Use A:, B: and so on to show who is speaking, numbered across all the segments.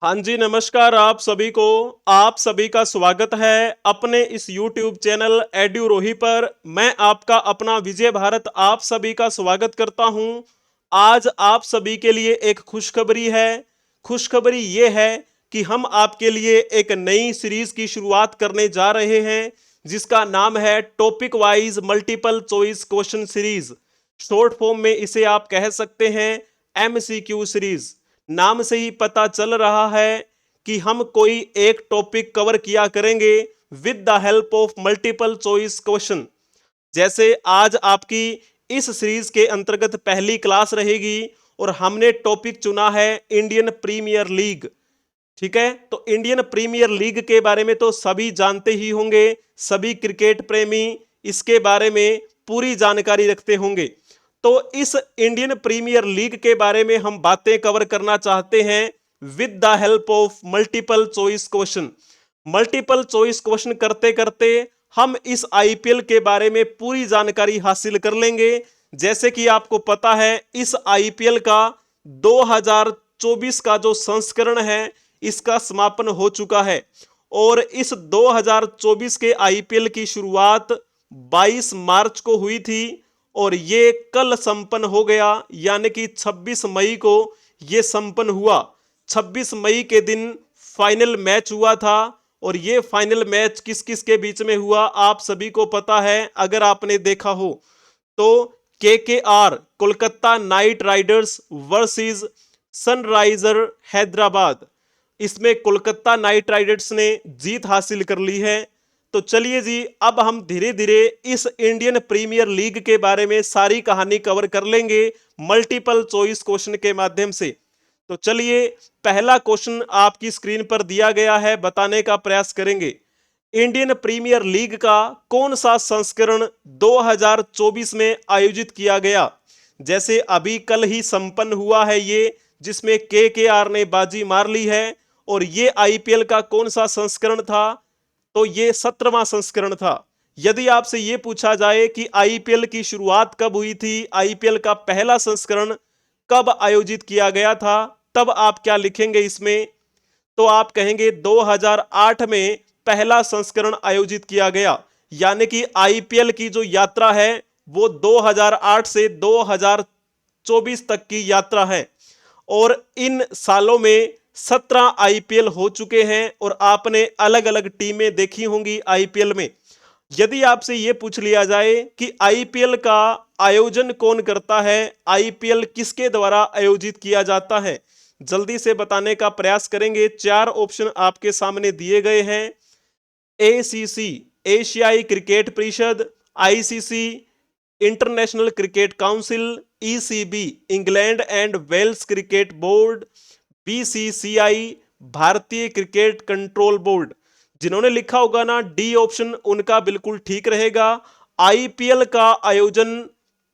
A: हाँ जी, नमस्कार आप सभी को। आप सभी का स्वागत है अपने इस YouTube चैनल एड्यूरोही पर। मैं आपका अपना विजय भारत आप सभी का स्वागत करता हूं। आज आप सभी के लिए एक खुशखबरी है। खुशखबरी ये है कि हम आपके लिए एक नई सीरीज की शुरुआत करने जा रहे हैं, जिसका नाम है topic wise multiple choice question series. Short form में इसे आप कह सकते हैं MCQ सीरीज। नाम से ही पता चल रहा है कि हम कोई एक टॉपिक कवर किया करेंगे with the help of multiple choice question. जैसे आज आपकी इस सीरीज के अंतर्गत पहली क्लास रहेगी और हमने टॉपिक चुना है इंडियन प्रीमियर लीग। ठीक है, तो इंडियन प्रीमियर लीग के बारे में तो सभी जानते ही होंगे। सभी क्रिकेट प्रेमी इसके बारे में पूरी जानकारी रखते होंगे। तो इस इंडियन प्रीमियर लीग के बारे में हम बातें कवर करना चाहते हैं with the help of multiple choice question. Multiple choice question करते करते हम इस IPL के बारे में पूरी जानकारी हासिल कर लेंगे। जैसे कि आपको पता है, इस IPL का 2024 का जो संस्करण है इसका समापन हो चुका है और इस 2024 के IPL की शुरुआत 22 मार्च को हुई थी और ये कल संपन्न हो गया, यानी कि 26 मई को ये संपन्न हुआ। 26 मई के दिन फाइनल मैच हुआ था और ये फाइनल मैच किस किस के बीच में हुआ आप सभी को पता है अगर आपने देखा हो तो। KKR Kolkata night Riders versus Sunriser Hyderabad, इसमें कोलकाता नाइट राइडर्स ने जीत हासिल कर ली है। तो चलिए जी, अब हम धीरे धीरे इस इंडियन प्रीमियर लीग के बारे में सारी कहानी कवर कर लेंगे मल्टीपल चॉइस क्वेश्चन के माध्यम से। तो चलिए, पहला क्वेश्चन आपकी स्क्रीन पर दिया गया है, बताने का प्रयास करेंगे। इंडियन प्रीमियर लीग का कौन सा संस्करण 2024 में आयोजित किया गया? जैसे अभी कल ही संपन्न हुआ है ये, जिसमें KKR ने बाजी मार ली है। और ये IPL का कौन सा संस्करण था? तो ये 17वां संस्करण था। यदि आपसे ये पूछा जाए कि IPL की शुरुआत कब हुई थी, IPL का पहला संस्करण कब आयोजित किया गया था, तब आप क्या लिखेंगे इसमें? तो आप कहेंगे 2008 में पहला संस्करण आयोजित किया गया। यानी कि IPL की जो यात्रा है वो 2008 से 2024 तक की यात्रा है और इन सालों में 17 IPL हो चुके हैं और आपने अलग अलग टीमें देखी होंगी IPL में। यदि आपसे यह पूछ लिया जाए कि IPL का आयोजन कौन करता है, IPL किसके द्वारा आयोजित किया जाता है, जल्दी से बताने का प्रयास करेंगे। 4 ऑप्शन आपके सामने दिए गए हैं। ACC एशियाई क्रिकेट परिषद, ICC international cricket council, ECB England and Wales cricket board, BCCI भारतीय क्रिकेट कंट्रोल बोर्ड। जिन्होंने लिखा होगा ना डी ऑप्शन, उनका बिल्कुल ठीक रहेगा। IPL का आयोजन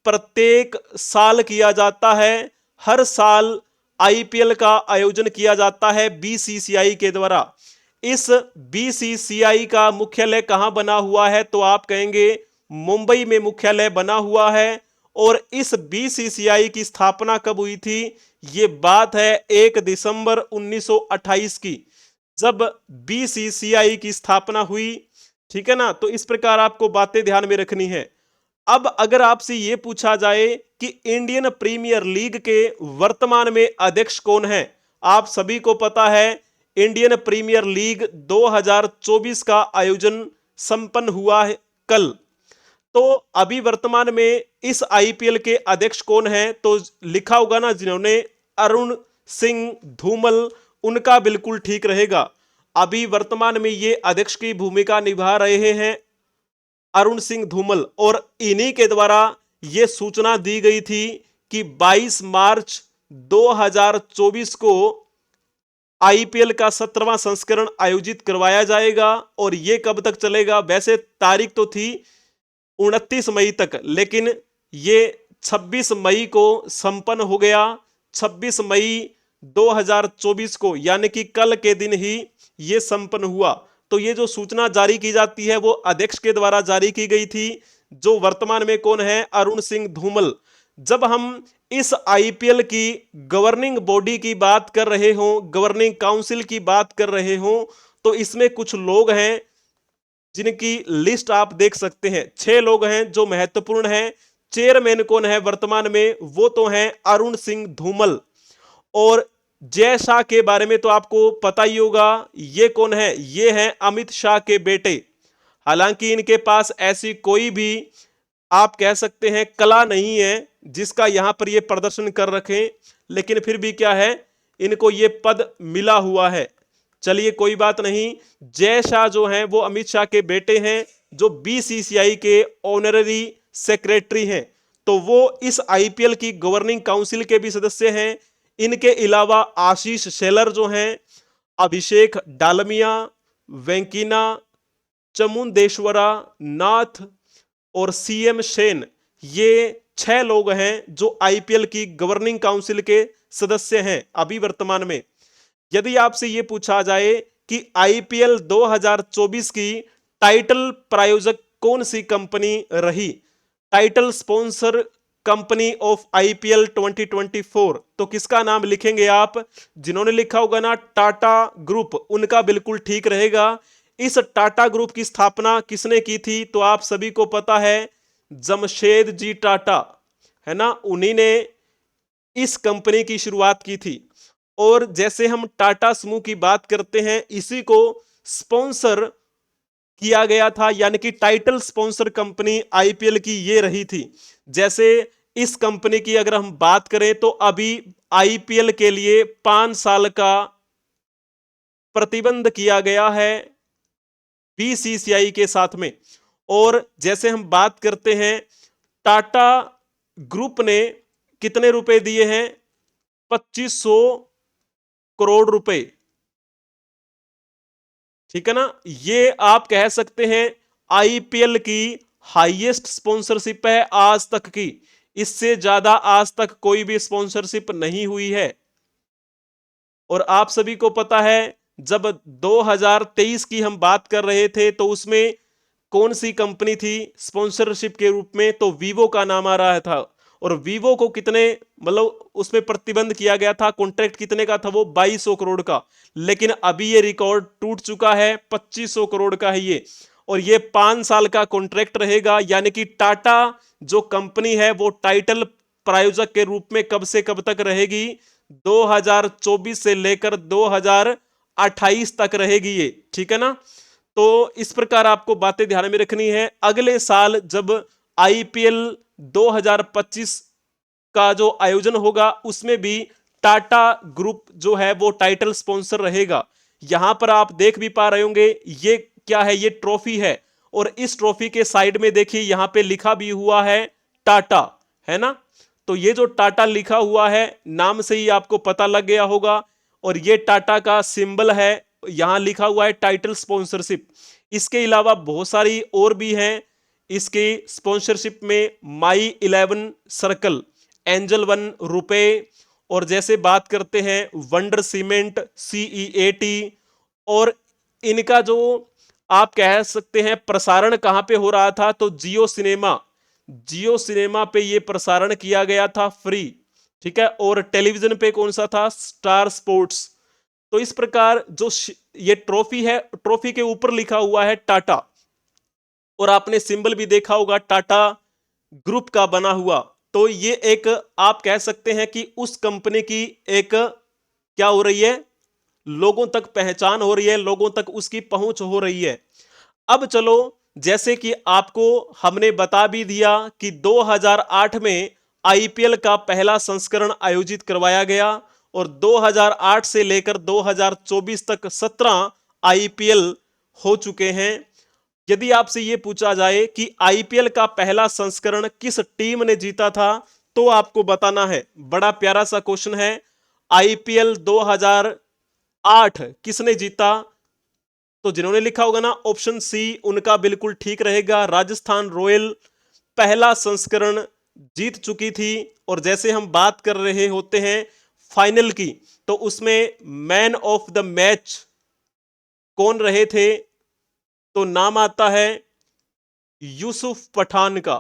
A: प्रत्येक साल किया जाता है। हर साल IPL का आयोजन किया जाता है BCCI के द्वारा। इस BCCI का मुख्यालय कहां बना हुआ है? तो आप कहेंगे मुंबई में मुख्यालय बना हुआ है। और इस BCCI की स्थापना कब हुई थी? ये बात है 1 दिसंबर 1928 की, जब BCCI की स्थापना हुई। ठीक है ना, तो इस प्रकार आपको बातें ध्यान में रखनी है। अब अगर आपसे यह पूछा जाए कि इंडियन प्रीमियर लीग के वर्तमान में अध्यक्ष कौन है? आप सभी को पता है इंडियन प्रीमियर लीग 2024 का आयोजन संपन्न हुआ है कल। तो अभी वर्तमान में इस IPL के अध्यक्ष कौन है? तो लिखा होगा ना जिन्होंने, अरुण सिंह धूमल, उनका बिल्कुल ठीक रहेगा। अभी वर्तमान में ये अध्यक्ष की भूमिका निभा रहे हैं अरुण सिंह धूमल और इन्हीं के द्वारा यह सूचना दी गई थी कि 22 मार्च 2024 को IPL का 17वां संस्करण आयोजित करवाया जाएगा। और यह कब तक चलेगा? वैसे तारीख तो थी 29 मई तक, लेकिन ये 26 मई को संपन्न हो गया। 26 मई 2024 को, यानी कि कल के दिन ही ये संपन्न हुआ। तो ये जो सूचना जारी की जाती है वो अध्यक्ष के द्वारा जारी की गई थी, जो वर्तमान में कौन है? अरुण सिंह धूमल। जब हम इस आईपीएल की गवर्निंग बॉडी की बात कर रहे हो, गवर्निंग काउंसिल की बात कर रहे हो, तो इसमें कुछ लोग हैं जिनकी लिस्ट आप देख सकते हैं। 6 लोग हैं जो महत्वपूर्ण हैं। चेयरमैन कौन है वर्तमान में? वो तो हैं अरुण सिंह धूमल। और जय शाह के बारे में तो आपको पता ही होगा, ये कौन है? ये हैं अमित शाह के बेटे। हालांकि इनके पास ऐसी कोई भी आप कह सकते हैं कला नहीं है जिसका यहां पर ये प्रदर्शन कर रखें, लेकिन फिर भी क्या है, इनको ये पद मिला हुआ है। चलिए कोई बात नहीं। जय शाह जो हैं वो अमित शाह के बेटे हैं, जो बीसीसीआई के ऑनररी सेक्रेटरी हैं। तो वो इस आईपीएल की गवर्निंग काउंसिल के भी सदस्य हैं। इनके अलावा आशीष शेलर जो हैं, अभिषेक डालमिया, वेंकीना चमुंदेश्वरा नाथ और सीएम सेन, ये 6 लोग हैं जो आईपीएल की गवर्निंग काउंसिल के सदस्य हैं अभी वर्तमान में। यदि आपसे यह पूछा जाए कि आईपीएल 2024 की टाइटल प्रायोजक कौन सी कंपनी रही, title sponsor company of IPL 2024, तो किसका नाम लिखेंगे आप? जिन्होंने लिखा होगा ना टाटा ग्रुप, उनका बिल्कुल ठीक रहेगा। इस टाटा ग्रुप की स्थापना किसने की थी? तो आप सभी को पता है, जमशेद जी टाटा, है ना, उन्हीं ने इस कंपनी की शुरुआत की थी। और जैसे हम टाटा समूह की बात करते हैं, इसी को स्पॉन्सर किया गया था, यानी कि टाइटल स्पॉन्सर कंपनी आईपीएल की ये रही थी। जैसे इस कंपनी की अगर हम बात करें तो अभी आईपीएल के लिए 5 साल का प्रतिबंध किया गया है बीसीसीआई के साथ में। और जैसे हम बात करते हैं, टाटा ग्रुप ने कितने रुपए दिए हैं? 2500 करोड़ रुपए, ठीक है ना। ये आप कह सकते हैं आईपीएल की हाईएस्ट स्पॉन्सरशिप है आज तक की। इससे ज्यादा आज तक कोई भी स्पॉन्सरशिप नहीं हुई है। और आप सभी को पता है, जब 2023 की हम बात कर रहे थे तो उसमें कौन सी कंपनी थी स्पॉन्सरशिप के रूप में? तो वीवो का नाम आ रहा था। और वीवो को कितने, मतलब उसमें प्रतिबंध किया गया था, कॉन्ट्रैक्ट कितने का था? वो 2200 करोड़ का। लेकिन अभी ये रिकॉर्ड टूट चुका है, 2500 करोड़ का है ये। और ये 5 साल का कॉन्ट्रैक्ट रहेगा, यानी कि टाटा जो कंपनी है वो टाइटल प्रायोजक के रूप में कब से कब तक रहेगी? 2024 से लेकर 2028 तक रहेगी ये, ठीक है ना। तो इस प्रकार आपको बातें ध्यान में रखनी है। अगले साल जब आईपीएल 2025 का जो आयोजन होगा, उसमें भी टाटा ग्रुप जो है वो टाइटल स्पॉन्सर रहेगा। यहां पर आप देख भी पा रहे होंगे, ये क्या है? ये ट्रॉफी है। और इस ट्रॉफी के साइड में देखिए यहां पे लिखा भी हुआ है टाटा, है ना। तो ये जो टाटा लिखा हुआ है, नाम से ही आपको पता लग गया होगा। और ये टाटा का सिंबल है, यहां लिखा हुआ है टाइटल स्पॉन्सरशिप। इसके अलावा बहुत सारी और भी हैं इसकी स्पॉन्सरशिप में, माई 11 सर्कल, एंजल वन रुपए, और जैसे बात करते हैं वंडर सीमेंट, CEAT। और इनका जो आप कह सकते हैं प्रसारण कहां पे हो रहा था, तो जियो सिनेमा, जियो सिनेमा पे ये प्रसारण किया गया था फ्री, ठीक है। और टेलीविजन पे कौन सा था? Star sports. तो इस प्रकार जो ये ट्रॉफी है, ट्रॉफी के ऊपर लिखा हुआ है टाटा। और आपने सिंबल भी देखा होगा टाटा ग्रुप का बना हुआ। तो ये एक आप कह सकते हैं कि उस कंपनी की एक क्या हो रही है, लोगों तक पहचान हो रही है, लोगों तक उसकी पहुंच हो रही है। अब चलो, जैसे कि आपको हमने बता भी दिया कि 2008 में आईपीएल का पहला संस्करण आयोजित करवाया गया। और 2008 से लेकर 2024 तक 17 आईपीएल हो चुके हैं। यदि आपसे यह पूछा जाए कि आईपीएल का पहला संस्करण किस टीम ने जीता था, तो आपको बताना है। बड़ा प्यारा सा क्वेश्चन है। आईपीएल 2008 किसने जीता? तो जिन्होंने लिखा होगा ना ऑप्शन सी, उनका बिल्कुल ठीक रहेगा। राजस्थान रॉयल पहला संस्करण जीत चुकी थी। और जैसे हम बात कर रहे होते हैं फाइनल की, तो उसमें मैन ऑफ द मैच कौन रहे थे? तो नाम आता है यूसुफ पठान का।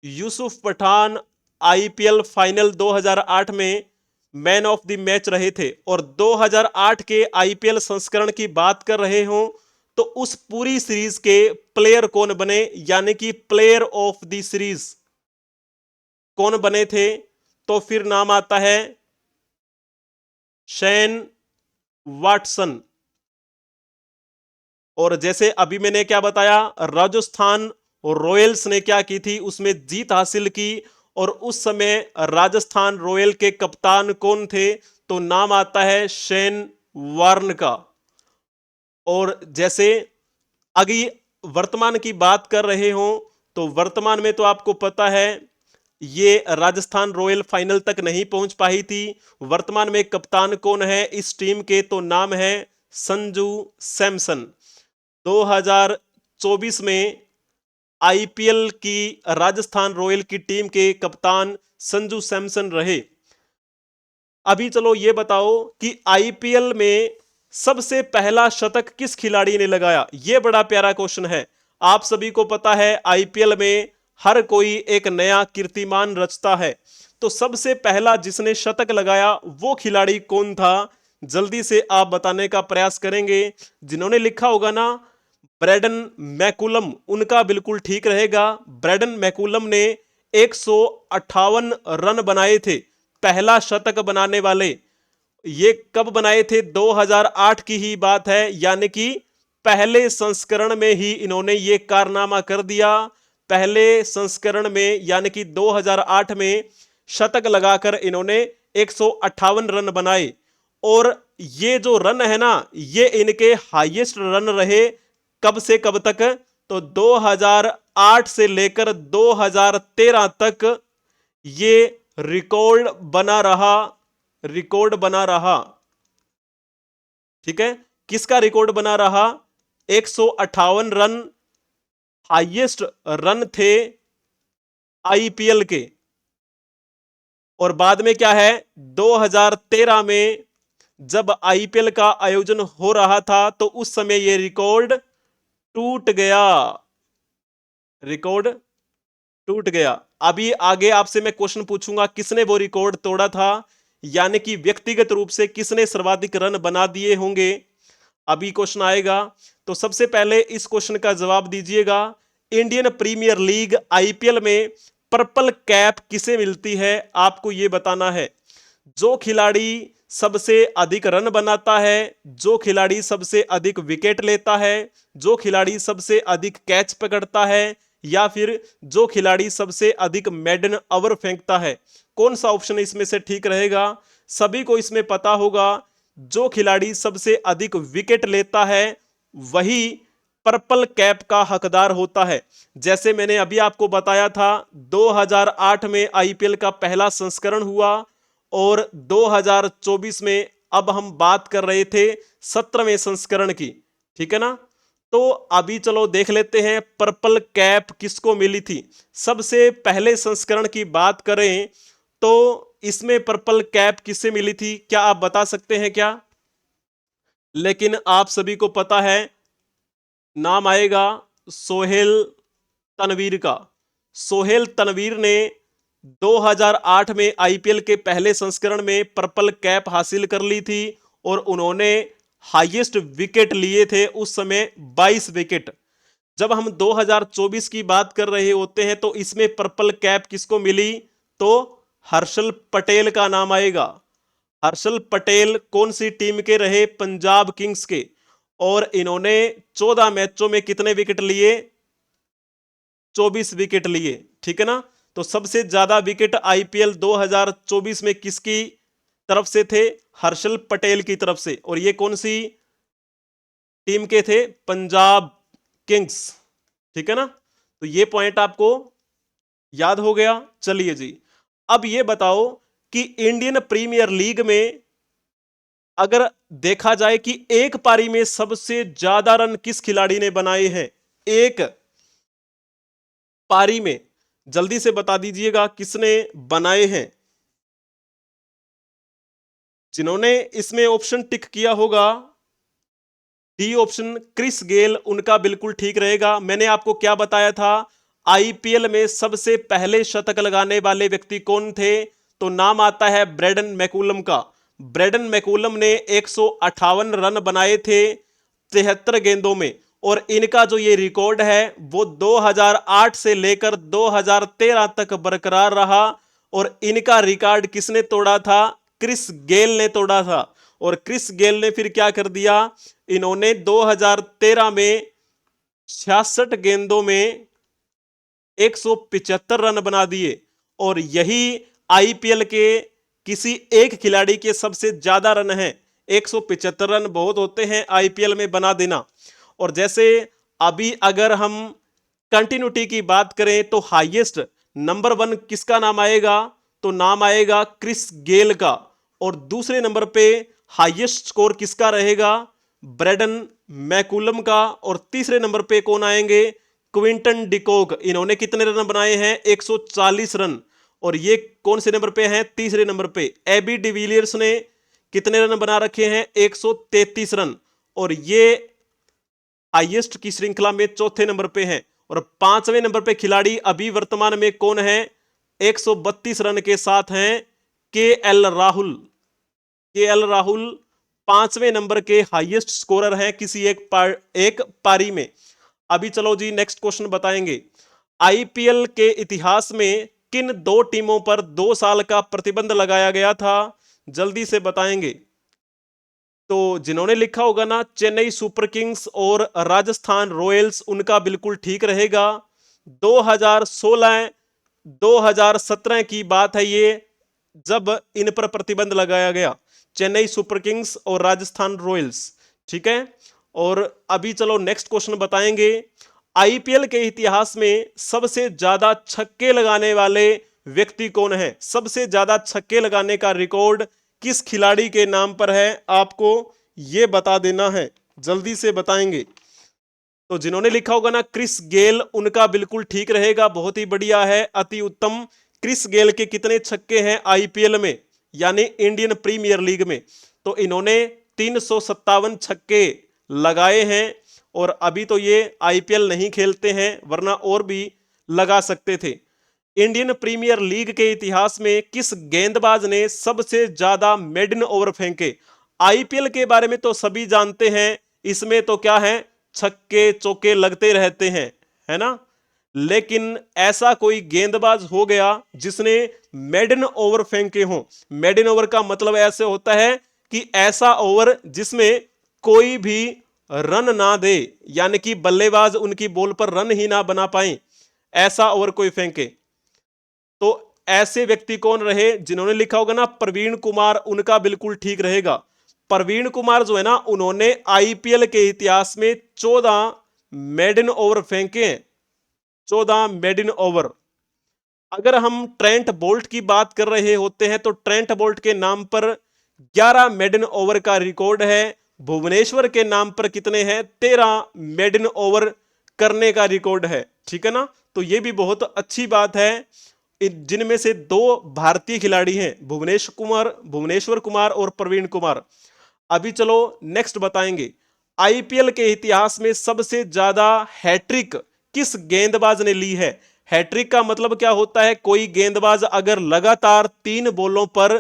A: यूसुफ पठान आईपीएल फाइनल 2008 में मैन ऑफ द मैच रहे थे और 2008 के आईपीएल संस्करण की बात कर रहे हो तो उस पूरी सीरीज के प्लेयर कौन बने, यानी कि प्लेयर ऑफ द सीरीज कौन बने थे, तो फिर नाम आता है शेन वाटसन। और जैसे अभी मैंने क्या बताया, राजस्थान रॉयल्स ने क्या की थी, उसमें जीत हासिल की और उस समय राजस्थान रॉयल के कप्तान कौन थे, तो नाम आता है शेन वार्न का। और जैसे अभी वर्तमान की बात कर रहे हो तो वर्तमान में तो आपको पता है ये राजस्थान रॉयल फाइनल तक नहीं पहुंच पाई थी। वर्तमान में कप्तान कौन है इस टीम के, तो नाम है संजू सैमसन। 2024 में आईपीएल की राजस्थान रॉयल की टीम के कप्तान संजू सैमसन रहे। अभी चलो ये बताओ कि आईपीएल में सबसे पहला शतक किस खिलाड़ी ने लगाया। यह बड़ा प्यारा क्वेश्चन है। आप सभी को पता है आईपीएल में हर कोई एक नया कीर्तिमान रचता है, तो सबसे पहला जिसने शतक लगाया वो खिलाड़ी कौन था, जल्दी से आप बताने का प्रयास करेंगे। जिन्होंने लिखा होगा ना ब्रैडन मैकुलम, उनका बिल्कुल ठीक रहेगा। ब्रैडन मैकुलम ने 158 रन बनाए थे, पहला शतक बनाने वाले। ये कब बनाए थे, 2008 की ही बात है, यानी कि पहले संस्करण में ही इन्होंने ये कारनामा कर दिया। पहले संस्करण में यानी कि 2008 में शतक लगाकर इन्होंने 158 रन बनाए। और ये जो रन है ना, ये इनके हाईएस्ट रन रहे कब से कब तक, तो 2008 से लेकर 2013 तक ये रिकॉर्ड बना रहा। रिकॉर्ड बना रहा, ठीक है। किसका रिकॉर्ड बना रहा, 158 रन हाईएस्ट रन थे आईपीएल के। और बाद में क्या है, 2013 में जब आईपीएल का आयोजन हो रहा था तो उस समय यह रिकॉर्ड टूट गया। रिकॉर्ड टूट गया। अभी आगे आपसे मैं क्वेश्चन पूछूंगा किसने वो रिकॉर्ड तोड़ा था, यानी कि व्यक्तिगत रूप से किसने सर्वाधिक रन बना दिए होंगे। अभी क्वेश्चन आएगा, तो सबसे पहले इस क्वेश्चन का जवाब दीजिएगा। इंडियन प्रीमियर लीग आईपीएल में पर्पल कैप किसे मिलती है, आपको यह बताना है। जो खिलाड़ी सबसे अधिक रन बनाता है, जो खिलाड़ी सबसे अधिक विकेट लेता है, जो खिलाड़ी सबसे अधिक कैच पकड़ता है, या फिर जो खिलाड़ी सबसे अधिक मेडन ओवर फेंकता है, कौन सा ऑप्शन इसमें से ठीक रहेगा। सभी को इसमें पता होगा, जो खिलाड़ी सबसे अधिक विकेट लेता है वही पर्पल कैप का हकदार होता है। जैसे मैंने अभी आपको बताया था 2008 में आईपीएल का पहला संस्करण हुआ और 2024 में अब हम बात कर रहे थे 17वें संस्करण की, ठीक है ना। तो अभी चलो देख लेते हैं पर्पल कैप किसको मिली थी। सबसे पहले संस्करण की बात करें तो इसमें पर्पल कैप किससे मिली थी, क्या आप बता सकते हैं क्या। लेकिन आप सभी को पता है नाम आएगा सोहेल तनवीर का। सोहेल तनवीर ने 2008 में आईपीएल के पहले संस्करण में पर्पल कैप हासिल कर ली थी और उन्होंने हाईएस्ट विकेट लिए थे उस समय 22 विकेट। जब हम 2024 की बात कर रहे होते हैं तो इसमें पर्पल कैप किसको मिली, तो हर्षल पटेल का नाम आएगा। हर्षल पटेल कौन सी टीम के रहे, पंजाब किंग्स के। और इन्होंने 14 मैचों में कितने विकेट लिए, 24 विकेट लिए, ठीक है ना। तो सबसे ज्यादा विकेट आईपीएल 2024 में किसकी तरफ से थे, हर्षल पटेल की तरफ से। और ये कौन सी टीम के थे, पंजाब किंग्स, ठीक है ना। तो ये पॉइंट आपको याद हो गया। चलिए जी, अब ये बताओ कि इंडियन प्रीमियर लीग में अगर देखा जाए कि एक पारी में सबसे ज्यादा रन किस खिलाड़ी ने बनाए हैं, एक पारी में, जल्दी से बता दीजिएगा किसने बनाए हैं। जिन्होंने इसमें ऑप्शन टिक किया होगा, डी ऑप्शन क्रिस गेल, उनका बिल्कुल ठीक रहेगा। मैंने आपको क्या बताया था, आईपीएल में सबसे पहले शतक लगाने वाले व्यक्ति कौन थे? तो नाम आता है ब्रेडन मैकुलम का। ब्रेडन मैकुलम ने 158 रन बनाए थे 73 गेंदों में, और इनका जो ये रिकॉर्ड है वो 2008 से लेकर 2013 तक बरकरार रहा। और इनका रिकॉर्ड किसने तोड़ा था? क्रिस गेल ने तोड़ा था। और क्रिस गेल ने फिर क्या कर दिया? इन्होंने 2013 में 66 गेंदों में 175 रन बना दिए, और यही आईपीएल के किसी एक खिलाड़ी के सबसे ज्यादा रन हैं। 175 रन बहुत होते हैं आईपीएल में बना देना। और जैसे अभी अगर हम कंटिन्यूटी की बात करें तो हाईएस्ट नंबर 1 किसका नाम आएगा? तो नाम आएगा क्रिस गेल का। और दूसरे नंबर पे हाईएस्ट स्कोर किसका रहेगा? ब्रेडन मैकुलम का। और तीसरे नंबर पे कौन आएंगे? Quinton de Kock. इन्होंने कितने रन बनाए हैं? 140 रन। और ये कौन से नंबर पे हैं? तीसरे नंबर पे। एबी डिविलियर्स ने कितने रन बना रखे हैं? 133 रन। और ये हाईएस्ट की श्रृंखला में चौथे नंबर पे हैं। और पांचवें नंबर पे खिलाड़ी अभी वर्तमान में कौन है? 132 रन के साथ हैं केएल राहुल। केएल राहुल पांचवें नंबर के हाईएस्ट स्कोरर हैं किसी एक पारी में। अभी चलो जी नेक्स्ट क्वेश्चन बताएंगे। आईपीएल के इतिहास में किन 2 टीमों पर 2 साल का प्रतिबंध लगाया गया था? जल्दी से बताएंगे। तो जिन्होंने लिखा होगा ना चेन्नई सुपर किंग्स और राजस्थान रॉयल्स, उनका बिल्कुल ठीक रहेगा। 2016 2017 की बात है ये, जब इन पर प्रतिबंध लगाया गया, चेन्नई सुपर किंग्स और राजस्थान रॉयल्स। ठीक है। और अभी चलो नेक्स्ट क्वेश्चन बताएंगे। आईपीएल के इतिहास में सबसे ज्यादा छक्के लगाने वाले व्यक्ति कौन है? सबसे ज्यादा छक्के लगाने का रिकॉर्ड किस खिलाड़ी के नाम पर है? आपको यह बता देना है, जल्दी से बताएंगे। तो जिन्होंने लिखा होगा ना क्रिस गेल, उनका बिल्कुल ठीक रहेगा, बहुत ही बढ़िया है, अति उत्तम। क्रिस गेल के कितने छक्के हैं आईपीएल में, यानी इंडियन प्रीमियर लीग में? तो इन्होंने 357 छक्के लगाए हैं। और अभी तो ये आईपीएल नहीं खेलते हैं, वरना और भी लगा सकते थे। इंडियन प्रीमियर लीग के इतिहास में किस गेंदबाज ने सबसे ज्यादा मेडन ओवर फेंके? आईपीएल के बारे में तो सभी जानते हैं, इसमें तो क्या है, छक्के चौके लगते रहते हैं, है ना। लेकिन ऐसा कोई गेंदबाज हो गया जिसने मेडन ओवर फेंके हों। मेडन ओवर का मतलब ऐसे होता है कि ऐसा ओवर जिसमें कोई भी रन ना दे, यानी कि बल्लेबाज उनकी बॉल पर रन ही ना बना पाए, ऐसा ओवर कोई फेंके। तो ऐसे व्यक्ति कौन रहे? जिन्होंने लिखा होगा ना प्रवीण कुमार, उनका बिल्कुल ठीक रहेगा। प्रवीण कुमार जो है ना, उन्होंने आईपीएल के इतिहास में 14 मेडन ओवर फेंके हैं, 14 मेडन ओवर। अगर हम ट्रेंट बोल्ट की बात कर रहे होते हैं तो ट्रेंट बोल्ट के नाम पर 11 मेडन ओवर का रिकॉर्ड है। भुवनेश्वर के नाम पर कितने हैं? 13 मेडन ओवर करने का रिकॉर्ड है। ठीक है ना। तो यह भी बहुत अच्छी बात है, जिनमें से 2 भारतीय खिलाड़ी हैं, भुवनेश्वर कुमार और प्रवीण कुमार। अभी चलो नेक्स्ट बताएंगे। आईपीएल के इतिहास में सबसे ज्यादा हैट्रिक किस गेंदबाज ने ली है? हैट्रिक का मतलब क्या होता है? कोई गेंदबाज अगर लगातार 3 बॉलों पर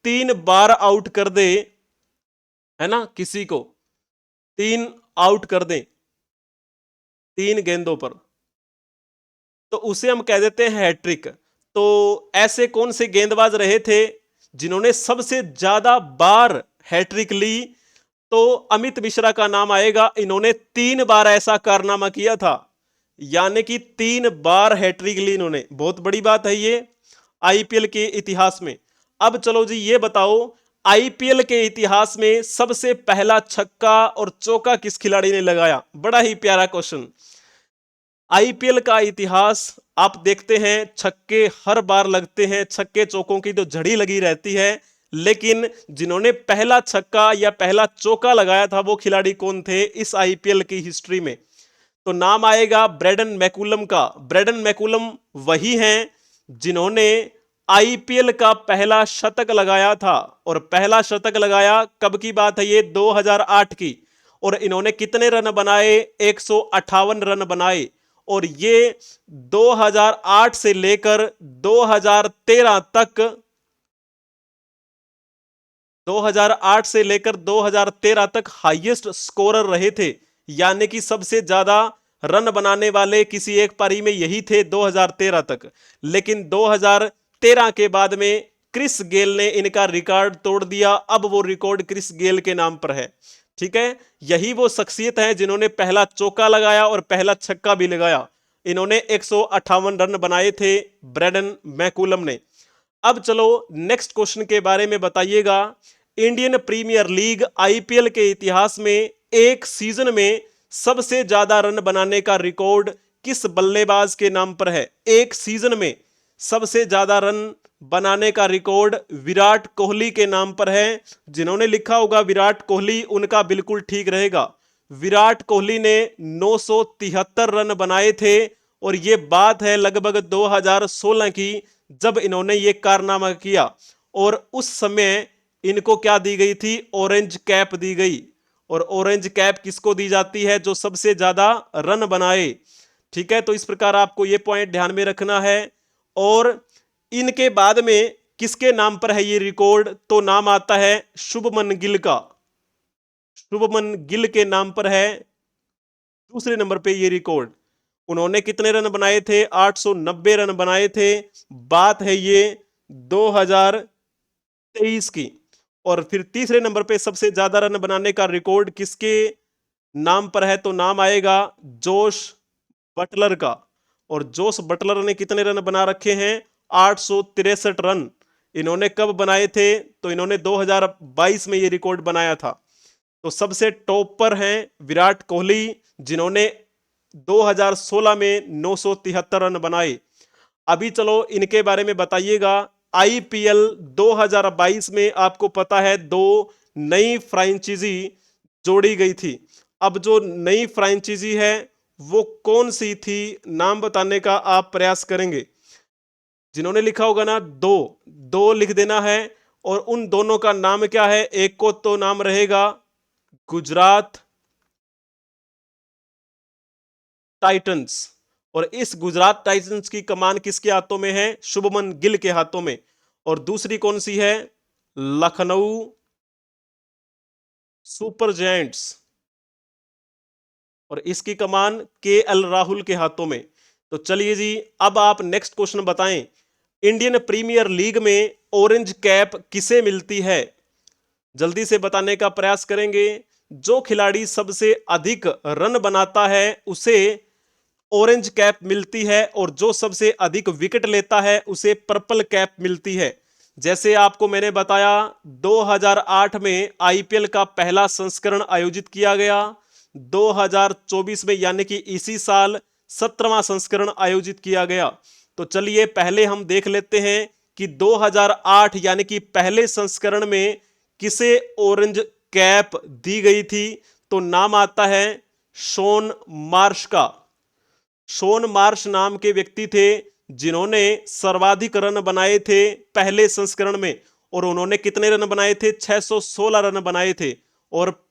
A: 3 बार आउट कर दे, है ना, किसी को 3 आउट कर दे 3 गेंदों पर, तो उसे हम कह देते हैं हैट्रिक। तो ऐसे कौन से गेंदबाज रहे थे जिन्होंने सबसे ज्यादा बार हैट्रिक ली? तो अमित मिश्रा का नाम आएगा। इन्होंने 3 बार ऐसा कारनामा किया था, यानी कि 3 बार हैट्रिक ली इन्होंने। बहुत बड़ी बात है ये आईपीएल के इतिहास में। अब चलो जी ये बताओ, आईपीएल के इतिहास में सबसे पहला छक्का और चौका किस खिलाड़ी ने लगाया? बड़ा ही प्यारा क्वेश्चन। आईपीएल का इतिहास आप देखते हैं, छक्के हर बार लगते हैं, छक्के चौकों की तो झड़ी लगी रहती है, लेकिन जिन्होंने पहला छक्का या पहला चौका लगाया था वो खिलाड़ी कौन थे इस आईपीएल की हिस्ट्री में? तो नाम आएगा ब्रेडन मैकुलम का। ब्रेडन मैकुलम वही हैं जिन्होंने आईपीएल का पहला शतक लगाया था। और पहला शतक लगाया कब की बात है? ये 2008 की। और इन्होंने कितने रन बनाए? 158 रन बनाए। और ये 2008 से लेकर 2013 तक 2008 से लेकर 2013 तक हाईएस्ट स्कोरर रहे थे, यानी कि सबसे ज्यादा रन बनाने वाले किसी एक पारी में यही थे 2013 तक। लेकिन 2013 के बाद में क्रिस गेल ने इनका रिकॉर्ड तोड़ दिया। अब वो रिकॉर्ड क्रिस गेल के नाम पर है। ठीक है, यही वो शख्सियत है जिन्होंने पहला चौका लगाया और पहला छक्का भी लगाया। इन्होंने 158 रन बनाए थे ब्रेडन मैकुलम ने। अब चलो नेक्स्ट क्वेश्चन के बारे में बताइएगा। इंडियन प्रीमियर लीग आईपीएल के इतिहास में एक सीजन में सबसे ज्यादा रन बनाने का रिकॉर्ड किस बल्लेबाज के नाम पर है? एक सीजन में सबसे ज्यादा रन बनाने का रिकॉर्ड विराट कोहली के नाम पर है। जिन्होंने लिखा होगा विराट कोहली, उनका बिल्कुल ठीक रहेगा। विराट कोहली ने 973 रन बनाए थे और यह बात है लगभग 2016 की, जब इन्होंने ये कारनामा किया। और उस समय इनको क्या दी गई थी? ऑरेंज कैप दी गई। और ऑरेंज कैप किसको दी जाती है? जो सबसे ज्यादा रन बनाए। ठीक है, तो इस प्रकार आपको ये पॉइंट ध्यान में रखना है। और इनके बाद में किसके नाम पर है ये रिकॉर्ड? तो नाम आता है शुभमन गिल का। शुभमन गिल के नाम पर है दूसरे नंबर पे ये रिकॉर्ड। उन्होंने कितने रन बनाए थे? 890 रन बनाए थे। बात है ये 2023 की। और फिर तीसरे नंबर पे सबसे ज्यादा रन बनाने का रिकॉर्ड किसके नाम पर है? तो नाम आएगा जोश बटलर का। और जोश बटलर ने कितने रन बना रखे हैं? 863 रन। इन्होंने कब बनाए थे? तो इन्होंने 2022 में ये रिकॉर्ड बनाया था। तो सबसे टॉप पर हैं विराट कोहली, जिन्होंने 2016 में 973 रन बनाए। अभी चलो इनके बारे में बताइएगा। आईपीएल 2022 में आपको पता है 2 नई फ्रेंचाइजी जोड़ी गई थी। अब जो नई फ्रेंचाइजी है वो कौन सी थी? नाम बताने का आप प्रयास करेंगे। जिन्होंने लिखा होगा ना दो दो लिख देना है। और उन दोनों का नाम क्या है? एक को तो नाम रहेगा गुजरात टाइटंस। और इस गुजरात टाइटंस की कमान किसके हाथों में है? शुभमन गिल के हाथों में। और दूसरी कौन सी है? Lucknow super giants. और इसकी कमान केएल राहुल के हाथों में। तो चलिए जी, अब आप नेक्स्ट क्वेश्चन बताएं। इंडियन प्रीमियर लीग में ऑरेंज कैप किसे मिलती है? जल्दी से बताने का प्रयास करेंगे। जो खिलाड़ी सबसे अधिक रन बनाता है उसे ऑरेंज कैप मिलती है, और जो सबसे अधिक विकेट लेता है उसे पर्पल कैप मिलती है। जैसे आपको मैंने बताया 2008 में आईपीएल का पहला संस्करण आयोजित किया गया। 2024 में यानी कि इसी साल 17वां संस्करण आयोजित किया गया। तो चलिए पहले हम देख लेते हैं कि 2008 यानी कि पहले संस्करण में किसे ऑरेंज कैप दी गई थी? तो नाम आता है शॉन मार्श का। शॉन मार्श नाम के व्यक्ति थे जिन्होंने सर्वाधिक रन बनाए थे पहले संस्करण में। और उन्होंने कितने रन बनाए थे? 616 रन बनाए थे। और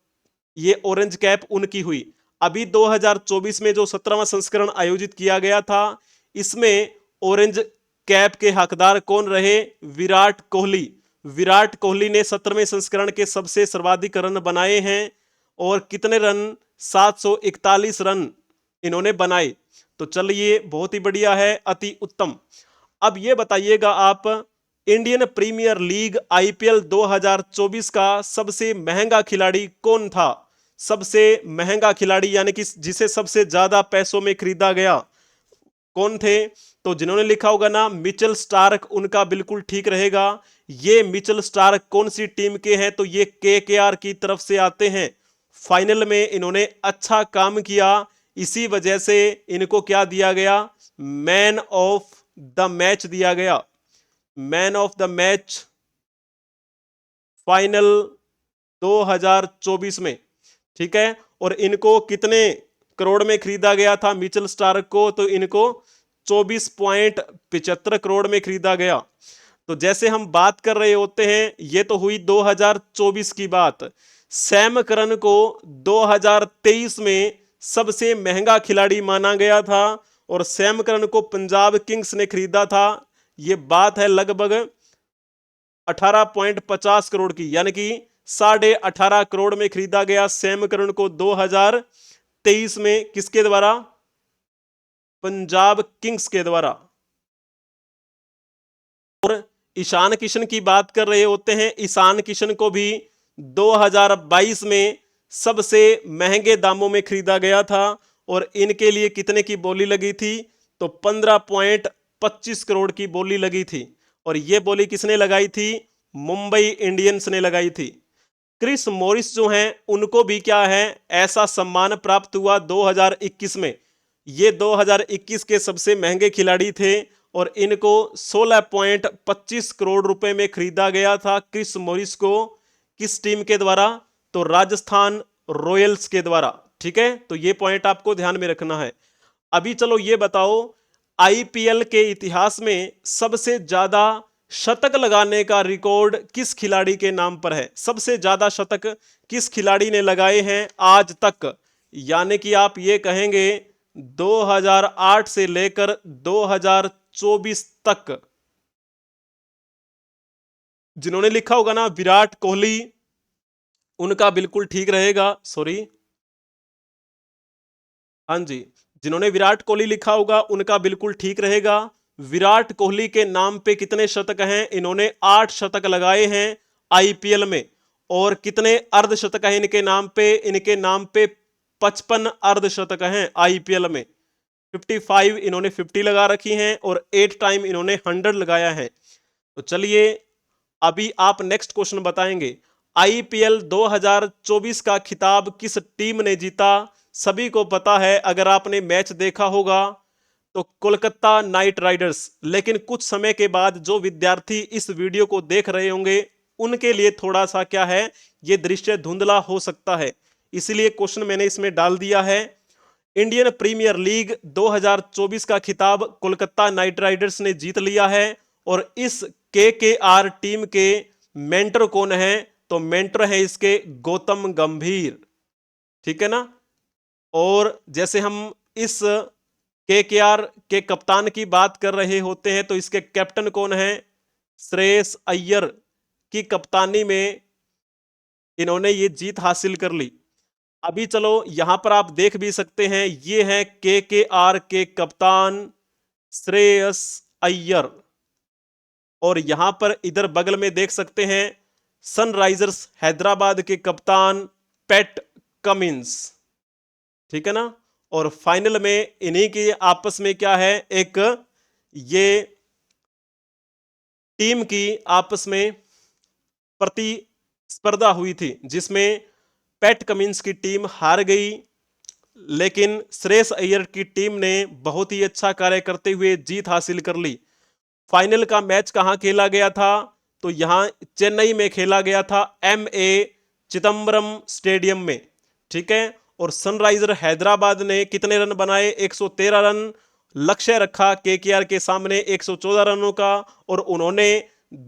A: ये ऑरेंज कैप उनकी हुई। अभी 2024 में जो 17वां संस्करण आयोजित किया गया था, इसमें ऑरेंज कैप के हकदार कौन रहे? विराट कोहली। विराट कोहली ने 17वें संस्करण के सबसे सर्वाधिक रन बनाए हैं। और कितने रन? 741 रन इन्होंने बनाए। तो चलिए बहुत ही बढ़िया है, अति उत्तम। अब ये बताइएगा आप, इंडियन प्रीमियर लीग आईपीएल 2024 का सबसे महंगा खिलाड़ी कौन था? सबसे महंगा खिलाड़ी यानी कि जिसे सबसे ज्यादा पैसों में खरीदा गया, कौन थे? तो जिन्होंने लिखा होगा ना मिचेल स्टार्क, उनका बिल्कुल ठीक रहेगा। ये मिचेल स्टार्क कौन सी टीम के हैं? तो ये केकेआर की तरफ से आते हैं। फाइनल में इन्होंने अच्छा काम किया, इसी वजह से इनको क्या दिया गया? मैन ऑफ द मैच दिया गया। Man of the match final 2024 में। ठीक है, और इनको कितने करोड़ में खरीदा गया था मिचेल स्टार्क को? तो इनको 24.75 करोड़ में खरीदा गया। तो जैसे हम बात कर रहे होते हैं, ये तो हुई 2024 की बात। सैम करन को 2023 में सबसे महंगा खिलाड़ी माना गया था और सैम करन को पंजाब किंग्स ने खरीदा था। ये बात है लगभग 18.50 करोड़ की, यानी कि 18.5 करोड़ में खरीदा गया सैम करन को 2023 में। किसके द्वारा? पंजाब किंग्स के द्वारा। और ईशान किशन की बात कर रहे होते हैं, ईशान किशन को भी 2022 में सबसे महंगे दामों में खरीदा गया था और इनके लिए कितने की बोली लगी थी? तो 15.25 करोड़ की बोली लगी थी। और यह बोली किसने लगाई थी? मुंबई इंडियंस ने लगाई थी। क्रिस मॉरिस जो हैं उनको भी क्या है, ऐसा सम्मान प्राप्त हुआ 2021 में। ये 2021 के सबसे महंगे खिलाड़ी थे और इनको 16.25 करोड़ रुपए में खरीदा गया था क्रिस मॉरिस को। किस टीम के द्वारा? तो राजस्थान रॉयल्स के द्वारा। ठीक है, तो ये पॉइंट आपको ध्यान में रखना है। अभी चलो ये बताओ, आईपीएल के इतिहास में सबसे ज्यादा शतक लगाने का रिकॉर्ड किस खिलाड़ी के नाम पर है? सबसे ज्यादा शतक किस खिलाड़ी ने लगाए हैं आज तक? यानी कि आप ये कहेंगे 2008 से लेकर 2024 तक। जिन्होंने लिखा होगा ना विराट कोहली, उनका बिल्कुल ठीक रहेगा। सॉरी, हाँ जी, जिन्होंने विराट कोहली लिखा होगा उनका बिल्कुल ठीक रहेगा। विराट कोहली के नाम पे कितने शतक हैं? इन्होंने 8 शतक लगाए हैं आईपीएल में। और कितने अर्धशतक हैं इनके नाम पे? इनके नाम पे 55 अर्धशतक हैं आईपीएल में। 55 इन्होंने 50 लगा रखी हैं और 8 टाइम इन्होंने 100 लगाया है। तो चलिए अभी आप नेक्स्ट क्वेश्चन बताएंगे। आईपीएल 2024 का खिताब किस टीम ने जीता? सभी को पता है, अगर आपने मैच देखा होगा तो कोलकाता नाइट राइडर्स। लेकिन कुछ समय के बाद जो विद्यार्थी इस वीडियो को देख रहे होंगे उनके लिए थोड़ा सा क्या है, ये दृश्य धुंधला हो सकता है, इसलिए क्वेश्चन मैंने इसमें डाल दिया है। इंडियन प्रीमियर लीग 2024 का खिताब कोलकाता नाइट राइडर्स ने जीत लिया है। और इस केकेआर टीम के मेंटर कौन है? तो मेंटर है इसके गौतम गंभीर। ठीक है ना। और जैसे हम इस केकेआर के कप्तान की बात कर रहे होते हैं तो इसके कैप्टन कौन है? श्रेयस अय्यर की कप्तानी में इन्होंने ये जीत हासिल कर ली। अभी चलो यहां पर आप देख भी सकते हैं, ये है केकेआर के कप्तान श्रेयस अय्यर। और यहां पर इधर बगल में देख सकते हैं सनराइजर्स हैदराबाद के कप्तान पैट कमिंस। ठीक है ना। और फाइनल में इन्हीं के आपस में क्या है, एक ये टीम की आपस में प्रतिस्पर्धा हुई थी जिसमें पैट कमिंस की टीम हार गई, लेकिन श्रेयस अय्यर की टीम ने बहुत ही अच्छा कार्य करते हुए जीत हासिल कर ली। फाइनल का मैच कहां खेला गया था? तो यहां चेन्नई में खेला गया था, एमए चिदम्बरम स्टेडियम में। ठीक है। और सनराइजर हैदराबाद ने कितने रन बनाए? 113 रन लक्ष्य रखा केकेआर के सामने 114 रनों का, और उन्होंने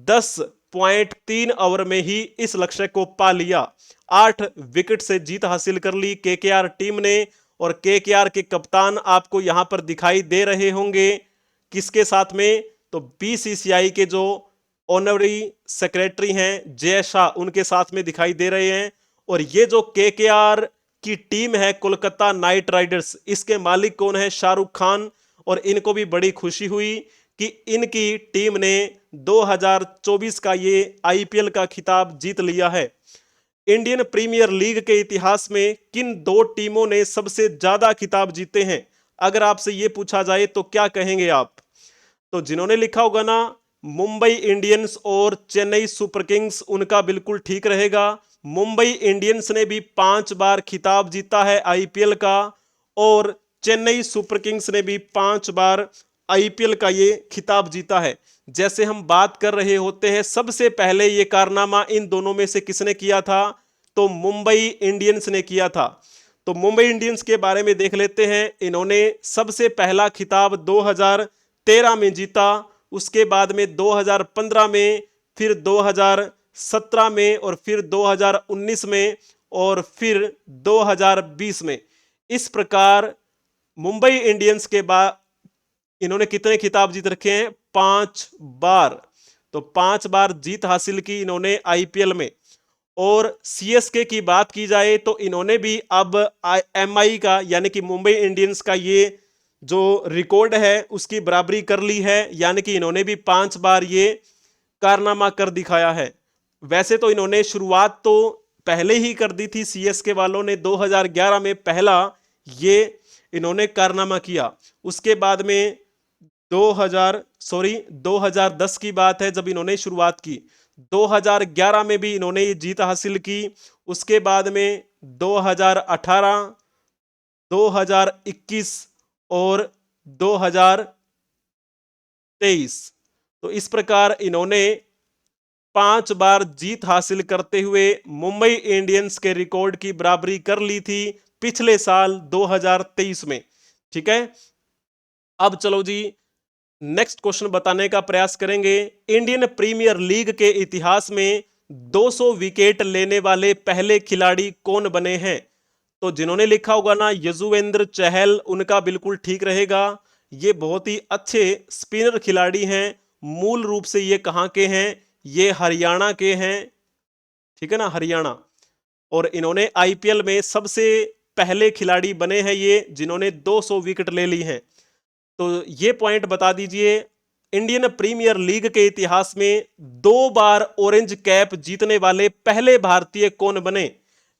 A: 10.3 ओवर में ही इस लक्ष्य को पा लिया। 8 विकेट से जीत हासिल कर ली केकेआर टीम ने। और केकेआर के कप्तान आपको यहां पर दिखाई दे रहे होंगे, किसके साथ में? तो बीसीसीआई के जो ऑनरी सेक्रेटरी हैं जय शाह, उनके साथ में दिखाई दे रहे हैं। और ये जो केकेआर की टीम है कोलकाता नाइट राइडर्स, इसके मालिक कौन है? शाहरुख खान। और इनको भी बड़ी खुशी हुई कि इनकी टीम ने 2024 का ये आईपीएल का खिताब जीत लिया है। इंडियन प्रीमियर लीग के इतिहास में किन 2 टीमों ने सबसे ज्यादा खिताब जीते हैं? अगर आपसे ये पूछा जाए तो क्या कहेंगे आप? तो जिन्होंने लिखा होगा ना मुंबई इंडियंस और चेन्नई सुपर किंग्स, उनका बिल्कुल ठीक रहेगा। मुंबई इंडियंस ने भी 5 बार खिताब जीता है आईपीएल का, और चेन्नई सुपर किंग्स ने भी 5 बार आईपीएल का ये खिताब जीता है। जैसे हम बात कर रहे होते हैं, सबसे पहले ये कारनामा इन दोनों में से किसने किया था? तो मुंबई इंडियंस ने किया था। तो मुंबई इंडियंस के बारे में देख लेते हैं। इन्होंने सबसे पहला खिताब 2013 में जीता, उसके बाद में 2015 में, फिर 2017 में, और फिर 2019 में, और फिर 2020 में। इस प्रकार मुंबई इंडियंस के बाद इन्होंने कितने खिताब जीत रखे हैं? 5 बार। तो 5 बार जीत हासिल की इन्होंने आईपीएल में। और सीएसके की बात की जाए तो इन्होंने भी अब एमआई का यानी कि मुंबई इंडियंस का ये जो रिकॉर्ड है उसकी बराबरी कर ली है, यानी कि इन्होंने भी 5 बार ये कारनामा कर दिखाया है। वैसे तो इन्होंने शुरुआत तो पहले ही कर दी थी, सीएसके वालों ने 2011 में पहला ये इन्होंने कारनामा किया। उसके बाद में 2010 की बात है जब इन्होंने शुरुआत की। 2011 में भी इन्होंने ये जीत हासिल की। उसके बाद में 2018, 2021 और 2023। तो इस प्रकार इन्होंने 5 बार जीत हासिल करते हुए मुंबई इंडियंस के रिकॉर्ड की बराबरी कर ली थी पिछले साल 2023 में। ठीक है, अब चलो जी नेक्स्ट क्वेश्चन बताने का प्रयास करेंगे। इंडियन प्रीमियर लीग के इतिहास में 200 विकेट लेने वाले पहले खिलाड़ी कौन बने हैं? तो जिन्होंने लिखा होगा ना यजुवेंद्र चहल, उनका बिल्कुल ठीक रहेगा। ये बहुत ही अच्छे स्पिनर खिलाड़ी हैं। मूल रूप से ये कहां के हैं? ये हरियाणा के हैं। ठीक है ना, हरियाणा। और इन्होंने आईपीएल में सबसे पहले खिलाड़ी बने हैं ये जिन्होंने 200 विकेट ले ली हैं। तो ये पॉइंट बता दीजिए, इंडियन प्रीमियर लीग के इतिहास में 2 बार ऑरेंज कैप जीतने वाले पहले भारतीय कौन बने?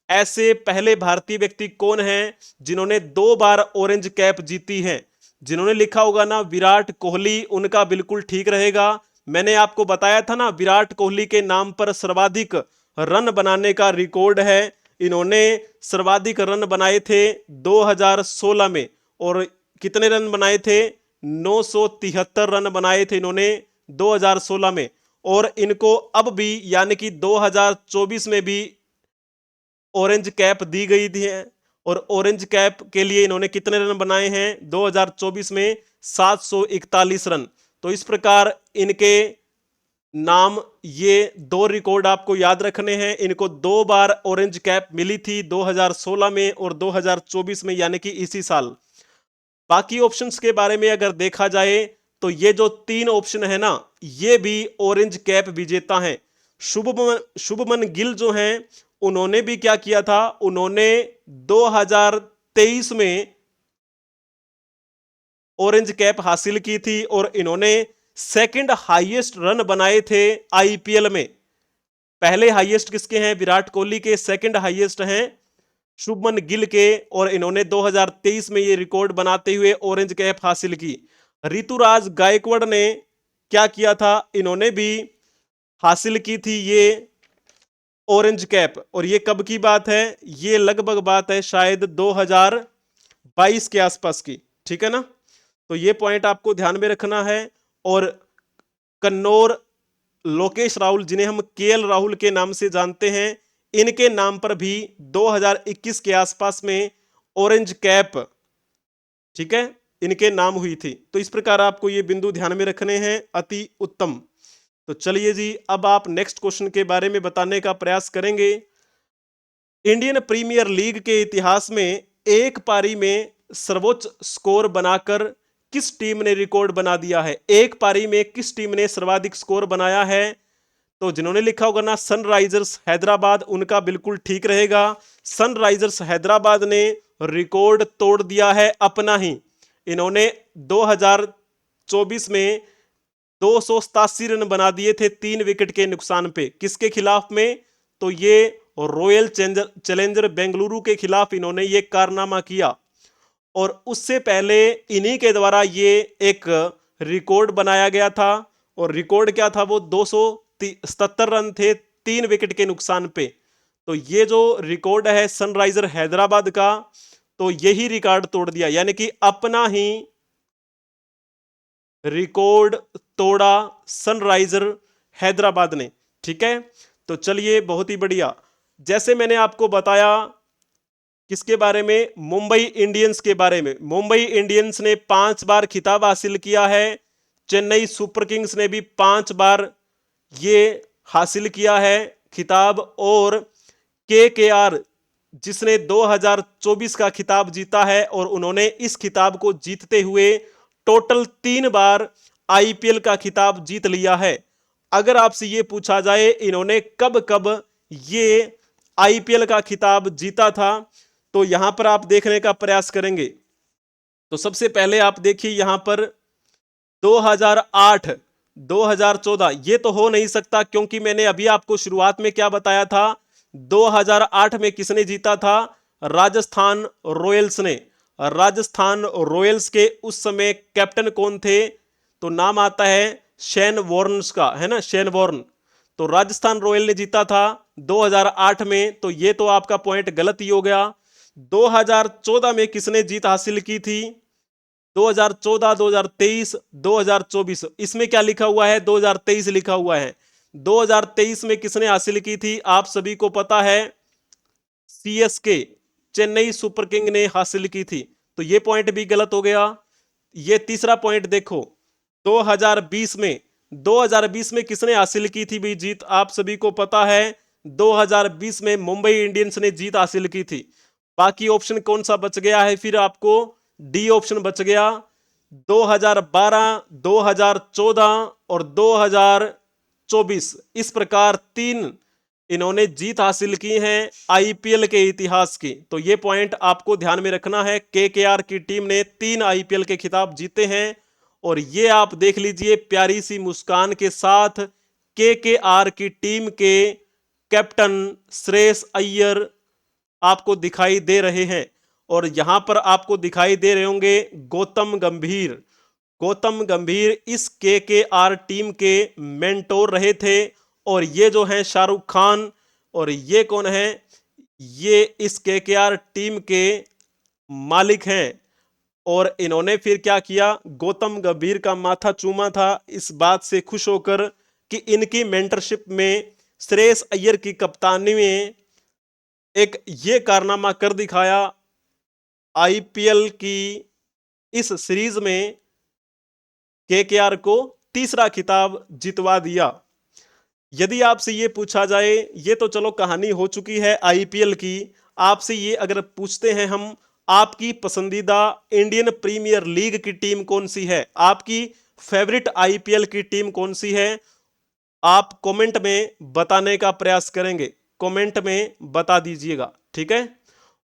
A: ऐसे पहले भारतीय व्यक्ति कौन हैं जिन्होंने 2 बार ऑरेंज कैप जीती है? जिन्होंने लिखा होगा ना विराट कोहली, उनका बिल्कुल ठीक रहेगा। मैंने आपको बताया था ना विराट कोहली के नाम पर सर्वाधिक रन बनाने का रिकॉर्ड है। इन्होंने सर्वाधिक रन बनाए थे 2016 में। और कितने रन बनाए थे? 973 रन बनाए थे इन्होंने 2016 में। और इनको अब भी यानी कि 2024 में भी ऑरेंज कैप दी गई थी। और ऑरेंज कैप के लिए इन्होंने कितने रन बनाए हैं 2024 में? 741 रन। तो इस प्रकार इनके नाम, ये 2 रिकॉर्ड आपको याद रखने हैं। इनको 2 बार ऑरेंज कैप मिली थी 2016 में और 2024 में, यानी कि इसी साल। बाकी ऑप्शंस के बारे में अगर देखा जाए तो ये जो 3 ऑप्शन है ना, ये भी ऑरेंज कैप विजेता हैं। शुभमन गिल जो हैं उन्होंने भी क्या किया था? उन्होंने 2023 में ऑरेंज कैप हासिल की थी और इन्होंने सेकंड हाईएस्ट रन बनाए थे आईपीएल में। पहले हाईएस्ट किसके हैं? विराट कोहली के। सेकंड हाईएस्ट हैं शुभमन गिल के। और इन्होंने 2023 में ये रिकॉर्ड बनाते हुए ऑरेंज कैप हासिल की। ऋतुराज गायकवाड़ ने क्या किया था? इन्होंने भी हासिल की थी ये ऑरेंज कैप। और ये कब की बात है? ये लगभग बात है शायद 2022 के आसपास की। ठीक है ना, तो ये पॉइंट आपको ध्यान में रखना है। और कन्नौर लोकेश राहुल, जिन्हें हम केएल राहुल के नाम से जानते हैं, इनके नाम पर भी 2021 के आसपास में ऑरेंज कैप, ठीक है, इनके नाम हुई थी। तो इस प्रकार आपको ये बिंदु ध्यान में रखने हैं। अति उत्तम। तो चलिए जी, अब आप नेक्स्ट क्वेश्चन के बारे में बताने का प्रयास करेंगे। इंडियन प्रीमियर लीग के इतिहास में एक पारी में सर्वोच्च स्कोर बनाकर किस टीम ने रिकॉर्ड बना दिया है? एक पारी में किस टीम ने सर्वाधिक स्कोर बनाया है? तो जिन्होंने लिखा होगा ना सनराइजर्स हैदराबाद, उनका बिल्कुल ठीक रहेगा। सनराइजर्स हैदराबाद ने रिकॉर्ड तोड़ दिया है अपना ही। इन्होंने 2024 में 287 रन बना दिए थे 3 विकेट के नुकसान पे। किसके खिलाफ में? तो ये रॉयल चैलेंजर बेंगलुरु के खिलाफ इन्होंने ये कारनामा किया। और उससे पहले इन्हीं के द्वारा ये एक रिकॉर्ड बनाया गया था। और रिकॉर्ड क्या था? वो 277 रन थे 3 विकेट के नुकसान पे। तो ये जो रिकॉर्ड है सनराइजर हैदराबाद का, तो यही रिकॉर्ड तोड़ दिया, यानी कि अपना ही रिकॉर्ड तोड़ा सनराइजर हैदराबाद ने। ठीक है, तो चलिए, बहुत ही बढ़िया। जैसे मैंने आपको बताया किसके बारे में? मुंबई इंडियंस के बारे में। मुंबई इंडियंस ने 5 बार खिताब हासिल किया है। चेन्नई सुपर किंग्स ने भी 5 बार ये हासिल किया है खिताब। और केकेआर जिसने 2024 का खिताब जीता है और उन्होंने इस खिताब को जीतते हुए टोटल 3 बार आईपीएल का खिताब जीत लिया है। अगर आपसे ये पूछा जाए इन्होंने कब कब ये आईपीएल का खिताब जीता था, तो यहां पर आप देखने का प्रयास करेंगे तो सबसे पहले आप देखिए यहां पर 2008, 2014 ये तो हो नहीं सकता, क्योंकि मैंने अभी आपको शुरुआत में क्या बताया था, 2008 में किसने जीता था, राजस्थान रॉयल्स ने। राजस्थान रॉयल्स के उस समय कैप्टन कौन थे, तो नाम आता है शेन वॉर्न का, है ना, शेन वॉर्न। तो राजस्थान रॉयल ने जीता था 2008 में, तो ये तो आपका पॉइंट गलत ही हो गया। 2014 में किसने जीत हासिल की थी, 2014, 2023, 2024, इसमें क्या लिखा हुआ है, 2023 लिखा हुआ है। 2023 में किसने हासिल की थी, आप सभी को पता है, सीएसके, चेन्नई सुपर किंग ने हासिल की थी, तो ये पॉइंट भी गलत हो गया। ये तीसरा पॉइंट देखो, 2020 में किसने हासिल की थी भी जीत, आप सभी को पता है 2020 में मुंबई इंडियंस ने जीत हासिल की थी। बाकी ऑप्शन कौन सा बच गया है फिर आपको, डी ऑप्शन बच गया। 2012, 2014 और 2024, इस प्रकार 3 इन्होंने जीत हासिल की है आईपीएल के इतिहास की। तो ये पॉइंट आपको ध्यान में रखना है, केकेआर की टीम ने 3 आईपीएल के खिताब जीते हैं। और ये आप देख लीजिए प्यारी सी मुस्कान के साथ केकेआर की टीम के कैप्टन श्रेयस अय्यर आपको दिखाई दे रहे हैं। और यहां पर आपको दिखाई दे रहे होंगे गौतम गंभीर। गौतम गंभीर इस केकेआर टीम के मेंटोर रहे थे। और ये जो है शाहरुख खान, और ये कौन है, ये इस केकेआर टीम के मालिक हैं। और इन्होंने फिर क्या किया, गौतम गंभीर का माथा चूमा था इस बात से खुश होकर कि इनकी मेंटरशिप में श्रेयस अय्यर की कप्तानी में एक ये कारनामा कर दिखाया, आईपीएल की इस सीरीज में केकेआर को तीसरा खिताब जितवा दिया। यदि आपसे ये पूछा जाए, ये तो चलो कहानी हो चुकी है आईपीएल की, आपसे ये अगर पूछते हैं हम, आपकी पसंदीदा इंडियन प्रीमियर लीग की टीम कौन सी है, आपकी फेवरेट आईपीएल की टीम कौन सी है, आप कमेंट में बताने का प्रयास करेंगे, कमेंट में बता दीजिएगा, ठीक है।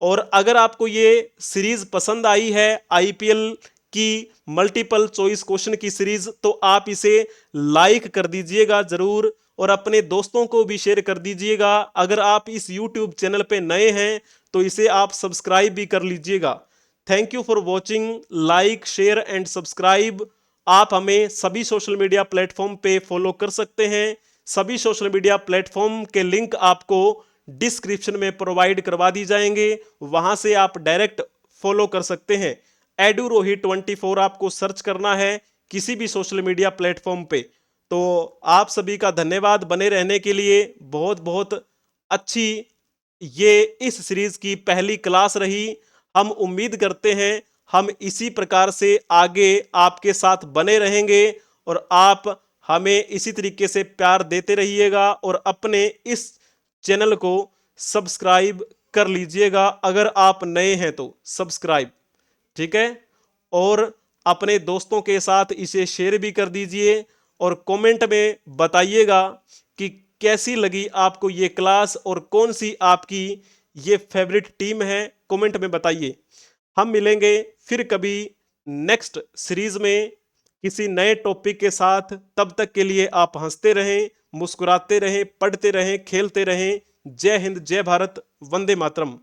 A: और अगर आपको ये सीरीज पसंद आई है आईपीएल की मल्टीपल चॉइस क्वेश्चन की सीरीज, तो आप इसे लाइक कर दीजिएगा जरूर, और अपने दोस्तों को भी शेयर कर दीजिएगा। अगर आप इस यूट्यूब चैनल पे नए हैं तो इसे आप सब्सक्राइब भी कर लीजिएगा। Thank you for watching, like share and subscribe. आप हमें सभी सोशल मीडिया प्लेटफॉर्म पे फॉलो कर सकते हैं। सभी सोशल मीडिया प्लेटफॉर्म के लिंक आपको डिस्क्रिप्शन में प्रोवाइड करवा दी जाएंगे, वहां से आप डायरेक्ट फॉलो कर सकते हैं। एडुरोही 24 आपको सर्च करना है किसी भी सोशल मीडिया प्लेटफॉर्म पे। तो आप सभी का धन्यवाद बने रहने के लिए। बहुत बहुत अच्छी ये इस सीरीज की पहली क्लास रही। हम उम्मीद करते हैं हम इसी प्रकार से आगे आपके साथ बने रहेंगे, और आप हमें इसी तरीके से प्यार देते रहिएगा, और अपने इस चैनल को सब्सक्राइब कर लीजिएगा। अगर आप नए हैं तो सब्सक्राइब, ठीक है। और अपने दोस्तों के साथ इसे शेयर भी कर दीजिए, और कमेंट में बताइएगा कि कैसी लगी आपको ये क्लास, और कौन सी आपकी ये फेवरेट टीम है, कमेंट में बताइए। हम मिलेंगे फिर कभी नेक्स्ट सीरीज में किसी नए टॉपिक के साथ। तब तक के लिए आप हंसते रहें, मुस्कुराते रहें, पढ़ते रहें, खेलते रहें। जय हिंद, जय भारत, वंदे मातरम।